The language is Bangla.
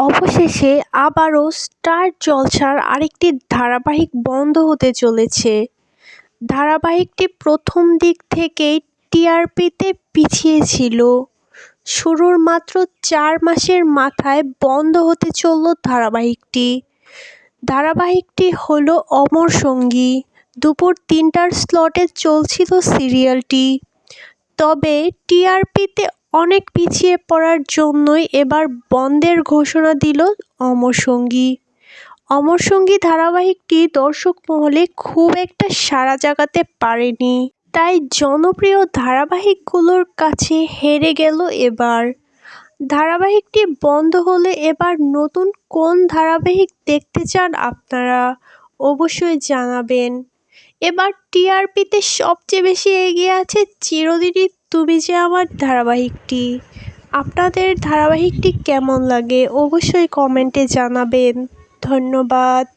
অবশেষে আবারও স্টার জলসার আরেকটি ধারাবাহিক বন্ধ হতে চলেছে। ধারাবাহিকটি প্রথম দিক থেকেই টিআরপিতে পিছিয়ে ছিল। শুরুর মাত্র 4 মাসের মাথায় বন্ধ হতে চলল ধারাবাহিকটি। ধারাবাহিকটি হলো অমর সঙ্গী। দুপুর 3টার স্লটে চলছিল সিরিয়ালটি। তবে টিআরপিতে অনেক পিছিয়ে পড়ার জন্যই এবার বন্ধের ঘোষণা দিল অমর সঙ্গী। অমর সঙ্গী ধারাবাহিকটি দর্শক মহলে খুব একটা সাড়া জাগাতে পারেনি, তাই জনপ্রিয় ধারাবাহিকগুলোর কাছে হেরে গেল এবার। ধারাবাহিকটি বন্ধ হলে এবার নতুন কোন ধারাবাহিক দেখতে চান আপনারা অবশ্যই জানাবেন। এবার টিআরপিতে সবচেয়ে বেশি এগিয়ে আছে চিরদিনই তুমি যে আমার ধারাবাহিকটি। আপনাদের ধারাবাহিকটি কেমন লাগে অবশ্যই কমেন্টে জানাবেন। ধন্যবাদ।